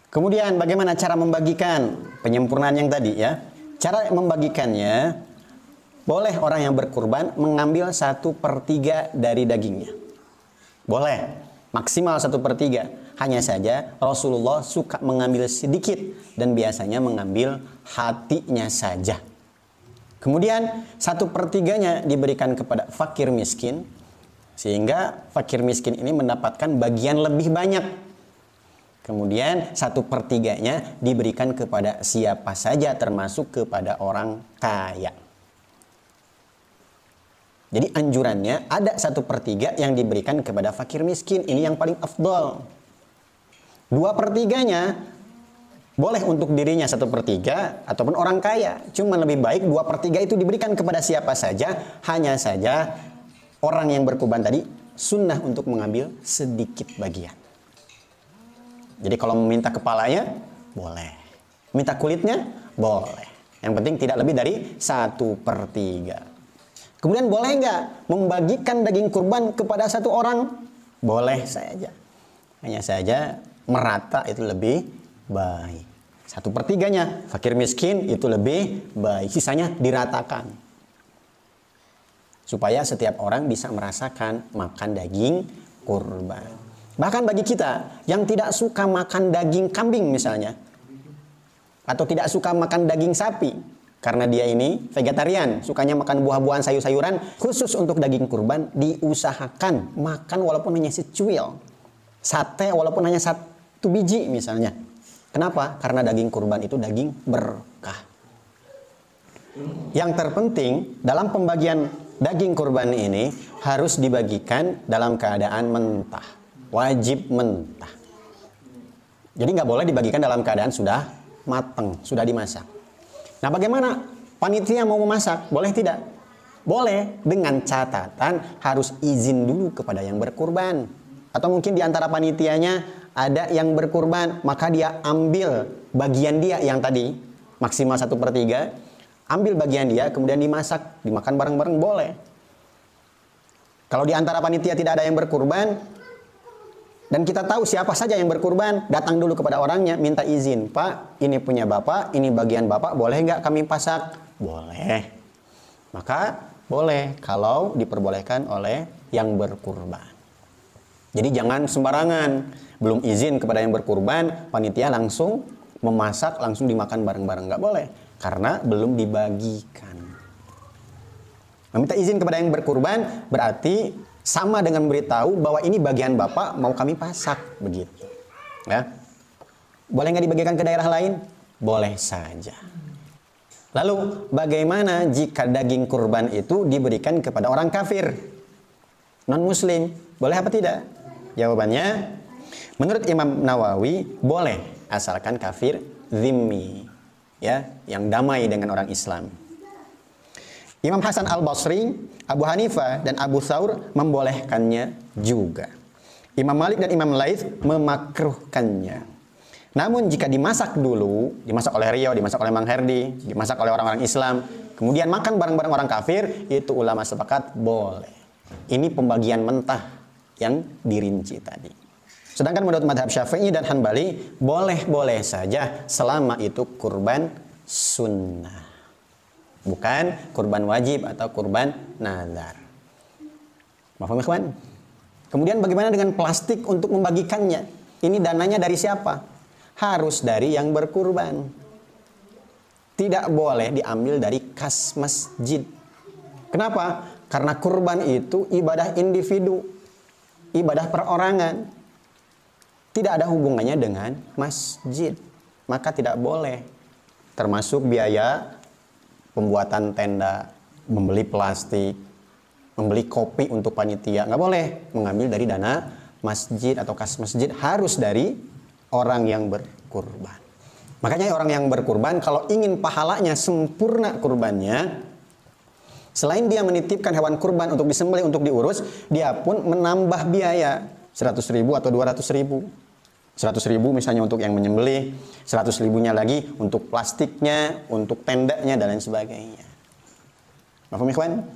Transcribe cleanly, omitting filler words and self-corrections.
Kemudian bagaimana cara membagikan penyempurnaan yang tadi ya? Cara membagikannya, boleh orang yang berkurban mengambil 1/3 dari dagingnya. Boleh, maksimal 1/3. Hanya saja Rasulullah suka mengambil sedikit dan biasanya mengambil hatinya saja. Kemudian 1/3-nya diberikan kepada fakir miskin, sehingga fakir miskin ini mendapatkan bagian lebih banyak. Kemudian 1/3-nya diberikan kepada siapa saja, termasuk kepada orang kaya. Jadi anjurannya ada 1/3 yang diberikan kepada fakir miskin. Ini yang paling afdol. 2/3-nya boleh untuk dirinya 1/3 ataupun orang kaya. Cuma lebih baik 2/3 itu diberikan kepada siapa saja. Hanya saja orang yang berkurban tadi sunnah untuk mengambil sedikit bagian. Jadi kalau meminta kepalanya, boleh. Minta kulitnya, boleh. Yang penting tidak lebih dari 1/3. Kemudian boleh nggak membagikan daging kurban kepada satu orang? Boleh saja. Hanya saja merata itu lebih baik. 1/3-nya fakir miskin itu lebih baik. Sisanya diratakan. Supaya setiap orang bisa merasakan makan daging kurban. Bahkan bagi kita yang tidak suka makan daging kambing misalnya, atau tidak suka makan daging sapi, karena dia ini vegetarian, sukanya makan buah-buahan, sayur-sayuran, khusus untuk daging kurban diusahakan makan walaupun hanya secuil, sate walaupun hanya 1 biji misalnya. Kenapa? Karena daging kurban itu daging berkah. Yang terpenting dalam pembagian daging kurban ini harus dibagikan dalam keadaan mentah. Wajib mentah. Jadi nggak boleh dibagikan dalam keadaan sudah matang, sudah dimasak. Nah, bagaimana panitia mau memasak? Boleh tidak? Boleh, dengan catatan harus izin dulu kepada yang berkurban. Atau mungkin di antara panitianya ada yang berkurban, maka dia ambil bagian dia yang tadi maksimal 1/3, ambil bagian dia, kemudian dimasak, dimakan bareng-bareng, boleh. Kalau di antara panitia tidak ada yang berkurban, dan kita tahu siapa saja yang berkurban, datang dulu kepada orangnya, minta izin. Pak, ini punya Bapak, ini bagian Bapak, boleh nggak kami pasak? Boleh. Maka boleh kalau diperbolehkan oleh yang berkurban. Jadi jangan sembarangan. Belum izin kepada yang berkurban, panitia langsung memasak, langsung dimakan bareng-bareng. Nggak boleh. Karena belum dibagikan. Meminta izin kepada yang berkurban berarti sama dengan memberitahu bahwa ini bagian Bapak mau kami pasak, begitu. Ya. Boleh nggak dibagikan ke daerah lain? Boleh saja. Lalu bagaimana jika daging kurban itu diberikan kepada orang kafir, non-muslim? Boleh apa tidak? Jawabannya, menurut Imam Nawawi, boleh asalkan kafir zimmi, ya, yang damai dengan orang Islam. Imam Hasan Al-Basri, Abu Hanifah, dan Abu Thawr membolehkannya juga. Imam Malik dan Imam Laits memakruhkannya. Namun jika dimasak dulu, dimasak oleh Rio, dimasak oleh Mang Herdi, dimasak oleh orang-orang Islam, kemudian makan bareng-bareng orang kafir, itu ulama sepakat boleh. Ini pembagian mentah yang dirinci tadi. Sedangkan menurut madhab Syafi'i dan Hanbali, boleh-boleh saja selama itu kurban sunnah. Bukan kurban wajib atau kurban nazar. Mahfum ikhwan? Kemudian bagaimana dengan plastik untuk membagikannya? Ini dananya dari siapa? Harus dari yang berkurban. Tidak boleh diambil dari kas masjid. Kenapa? Karena kurban itu ibadah individu, ibadah perorangan. Tidak ada hubungannya dengan masjid. Maka tidak boleh. Termasuk biaya pembuatan tenda, membeli plastik, membeli kopi untuk panitia. Nggak boleh mengambil dari dana masjid atau kas masjid, harus dari orang yang berkurban. Makanya orang yang berkurban kalau ingin pahalanya sempurna kurbannya, selain dia menitipkan hewan kurban untuk disembelih, untuk diurus, dia pun menambah biaya 100.000 atau 200.000. 100.000 misalnya untuk yang menyembelih, 100.000-nya lagi untuk plastiknya, untuk tendanya dan lain sebagainya. Mahfum ikhwan?